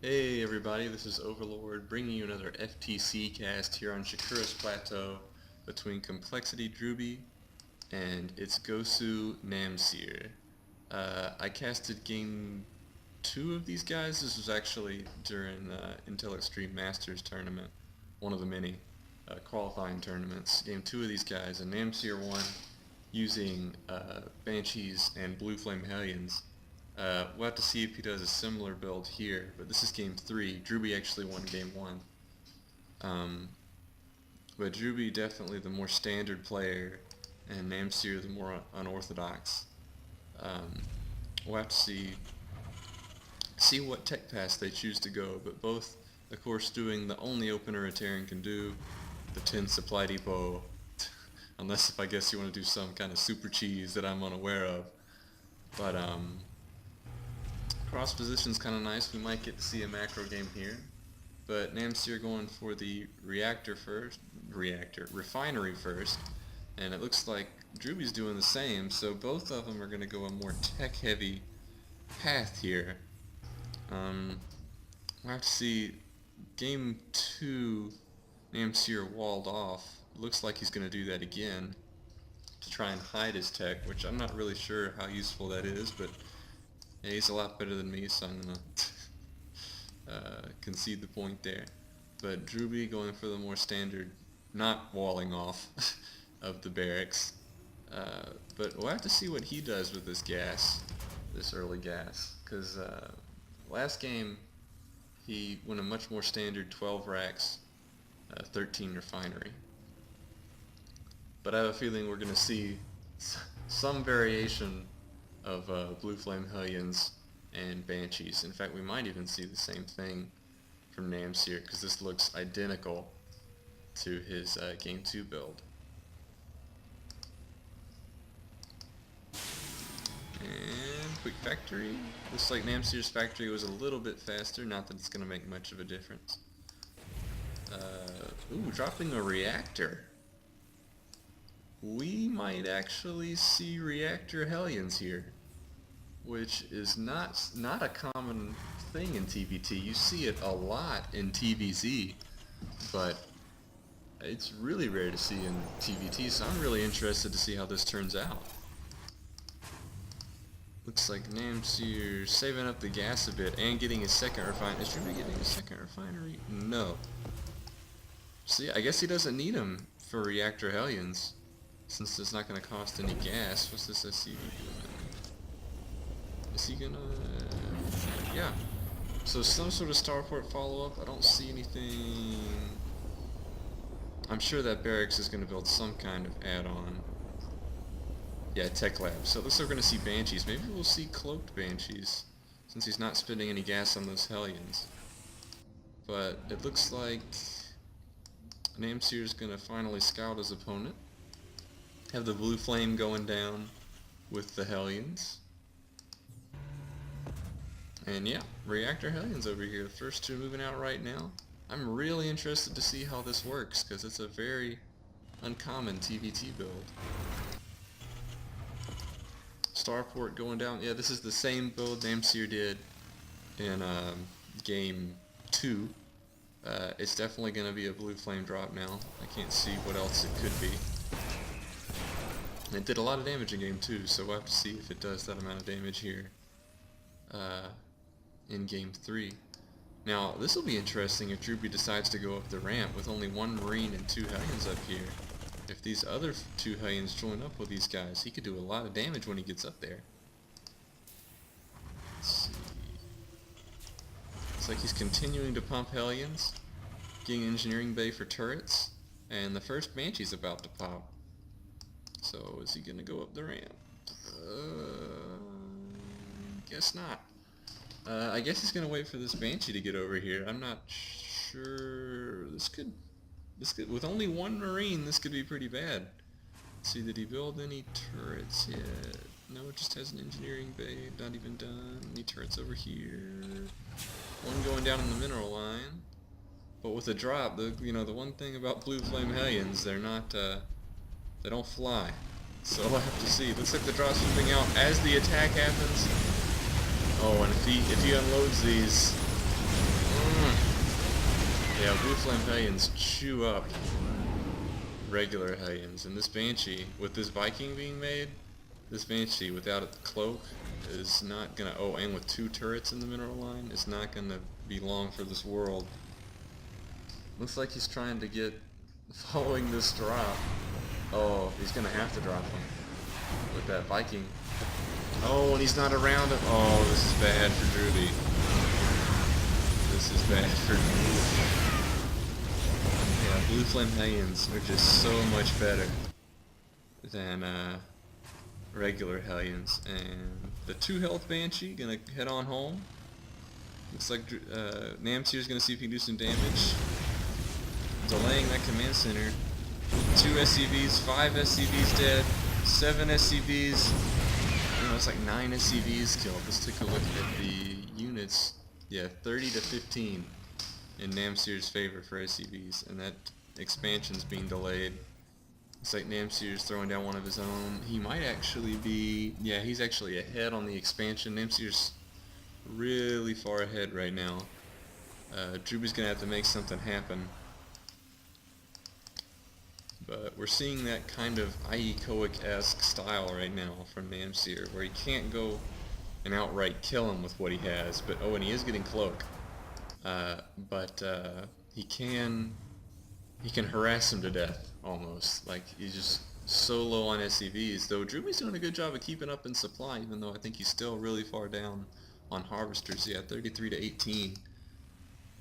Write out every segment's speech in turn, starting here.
Hey everybody, this is Overlord bringing you another FTCast here on Shakuras Plateau between coL.drewbie and its Gosu Namhcir. I casted game 2 of these guys. This was actually during Intel Extreme Masters tournament, one of the many qualifying tournaments. Game 2 of these guys, and Namhcir won using Banshees and Blue Flame Hellions. We'll have to see if he does a similar build here, but this is game 3. drewbie actually won game 1. But drewbie definitely the more standard player, and Namhcir the more unorthodox. We'll have to see what tech pass they choose to go, but both, of course, doing the only opener a Terran can do, the 10 supply depot, unless if I guess you want to do some kind of super cheese that I'm unaware of. But cross position's kind of nice. We might get to see a macro game here. But Namhcir going for the refinery first, and it looks like drewbie's doing the same, so both of them are going to go a more tech-heavy path here. We'll have to see. Game 2, Namhcir walled off. Looks like he's going to do that again to try and hide his tech, which I'm not really sure how useful that is, but yeah, he's a lot better than me, so I'm going to concede the point there. But drewbie going for the more standard, not walling off of the barracks. But we'll have to see what he does with this gas, this early gas, because last game he went a much more standard 12 racks, 13 refinery. But I have a feeling we're going to see some variation of Blue Flame Hellions and Banshees. In fact, we might even see the same thing from Namhcir, because this looks identical to his Game 2 build. And quick factory. Looks like Namhcir's factory was a little bit faster, not that it's going to make much of a difference. Ooh, dropping a reactor. We might actually see reactor Hellions here, which is not a common thing in TVT. You see it a lot in TVZ, but it's really rare to see in TVT, so I'm really interested to see how this turns out. Looks like Namhcir saving up the gas a bit and getting his second refinery. Is drewbie getting a second refinery? No. See, I guess he doesn't need him for reactor Hellions, since it's not going to cost any gas. What's this SCV doing? Is he gonna... yeah. So some sort of starport follow-up. I don't see anything. I'm sure that barracks is going to build some kind of add-on. Yeah, tech lab. So it looks like we're going to see Banshees. Maybe we'll see cloaked Banshees, since he's not spending any gas on those Hellions. But it looks like Namhcir is going to finally scout his opponent. Have the blue flame going down with the Hellions. And yeah, reactor Hellions over here. The first two moving out right now. I'm really interested to see how this works, because it's a very uncommon TVT build. Starport going down. Yeah, this is the same build Namhcir did in game 2. It's definitely going to be a blue flame drop now. I can't see what else it could be. And it did a lot of damage in game 2, so we'll have to see if it does that amount of damage here in game 3. Now, this will be interesting if drewbie decides to go up the ramp with only one Marine and 2 Hellions up here. If these other 2 Hellions join up with these guys, he could do a lot of damage when he gets up there. Let's see. Looks like he's continuing to pump Hellions, getting engineering bay for turrets, and the first Banshee's about to pop. So is he gonna go up the ramp? Guess not. I guess he's gonna wait for this Banshee to get over here. I'm not sure. This could, with only one Marine, this could be pretty bad. Let's see, did he build any turrets yet? No, it just has an engineering bay, not even done. Any turrets over here? One going down in the mineral line. But with a drop, the one thing about Blue Flame Hellions, they're not, they don't fly. So we'll have to see. Looks like the drop's moving out as the attack happens. Oh, and if he unloads these, Yeah, blue flame hellions chew up regular hellions, and this Banshee, with this Viking being made, this Banshee without a cloak is not gonna, oh, and with 2 turrets in the mineral line, it's not gonna be long for this world. Looks like he's trying to get, following this drop. Oh, he's gonna have to drop him with that Viking. Oh, and he's not around him. Oh, this is bad for drewbie. This is bad for drewbie. Yeah, blue flame hellions are just so much better than regular hellions. And the 2 health Banshee gonna head on home. Looks like Namhcir's gonna see if he can do some damage. Delaying that command center. 2 SCVs, 5 SCVs dead, 7 SCVs. You know, it's like 9 SCVs killed. Let's take a look at the units. Yeah, 30 to 15 in Namhcir's favor for SCVs, and that expansion's being delayed. It's like Namhcir's throwing down one of his own. He might actually be, yeah, he's actually ahead on the expansion. Namhcir's really far ahead right now. Drewbie's gonna have to make something happen. But we're seeing that kind of IE coic-esque style right now from Namhcir, where he can't go and outright kill him with what he has, but oh, and he is getting cloak. He can harass him to death almost. Like, he's just so low on SCVs. Though Drewbie's doing a good job of keeping up in supply, even though I think he's still really far down on harvesters. Yeah, 33 to 18.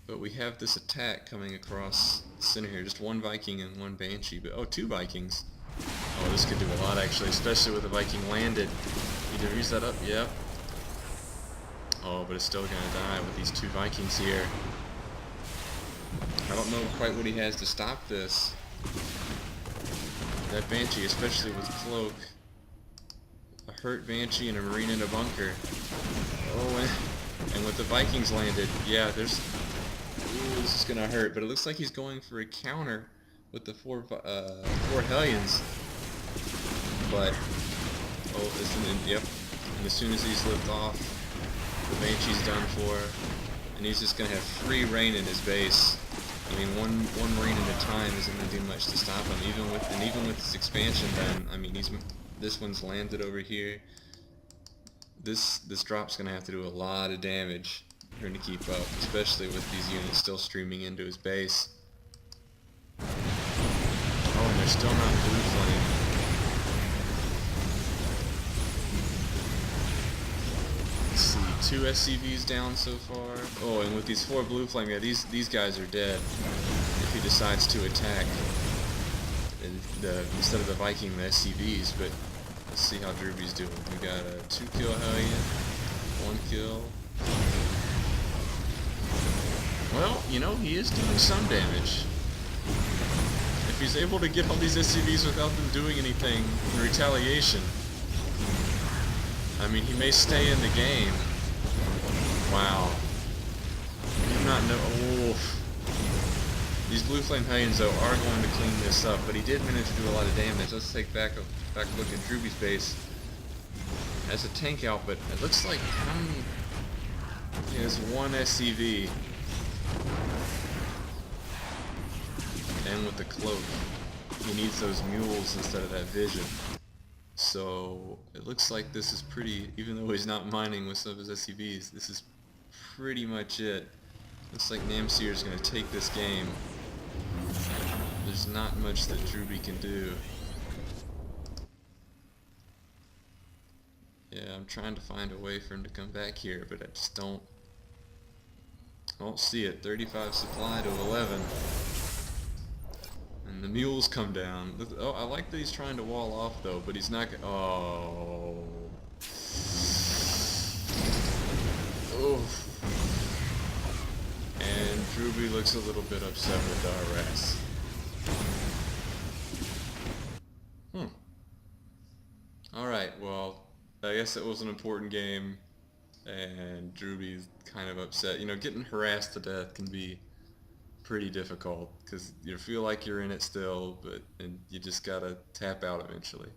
But we have this attack coming across the center here. Just 1 Viking and 1 Banshee. But oh, 2 Vikings. Oh, this could do a lot actually, especially with the Viking landed. Either use that up. Yep. Oh, but it's still gonna die with these 2 Vikings here. I don't know quite what he has to stop this. That Banshee, especially with cloak. A hurt Banshee and a Marine in a bunker. Oh, and with the Vikings landed, yeah, there's... Ooh, this is gonna hurt, but it looks like he's going for a counter with the 4 Hellions. But, oh, yep. And as soon as he's lift off, the Banshee's done for, and he's just gonna have free reign in his base. I mean, one Marine at a time isn't gonna do much to stop him. Even with this expansion, then I mean, this one's landed over here. This drop's gonna have to do a lot of damage for him to keep up, especially with these units still streaming into his base. Oh, and they're still not blue flame. Let's see, 2 SCVs down so far. Oh, and with these 4 blue flame, yeah, these guys are dead if he decides to attack. Instead of the Viking, the SCVs. But let's see how drewbie's doing. We got a 2 kill Hellion, 1 kill. Well, you know, he is doing some damage. If he's able to get all these SCVs without them doing anything in retaliation, I mean, he may stay in the game. Wow. I do not know. Oof. These blue flame hellions, though, are going to clean this up, but he did manage to do a lot of damage. Let's take back a look at drewbie's base. Has a tank out, but it looks like how many? He has 1 SCV. And with the cloak, he needs those mules instead of that vision. So it looks like this is pretty, even though he's not mining with some of his SCVs, this is pretty much it. Looks like Namhcir is going to take this game. There's not much that drewbie can do. Yeah, I'm trying to find a way for him to come back here, but I just don't see it. 35 supply to 11. And the mules come down. Oh, I like that he's trying to wall off though, but he's not gonna... Oh. Oof. And drewbie looks a little bit upset with the harass. Alright, well, I guess it was an important game, and drewbie's kind of upset. You know, getting harassed to death can be pretty difficult, because you feel like you're in it still, and you just gotta tap out eventually.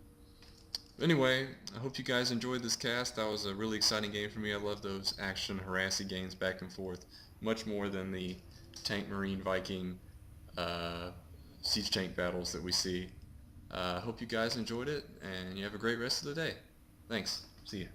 Anyway, I hope you guys enjoyed this cast. That was a really exciting game for me. I love those action harassy games back and forth. much more than the tank, marine, Viking, siege tank battles that we see. Hope you guys enjoyed it, and you have a great rest of the day. Thanks. See ya.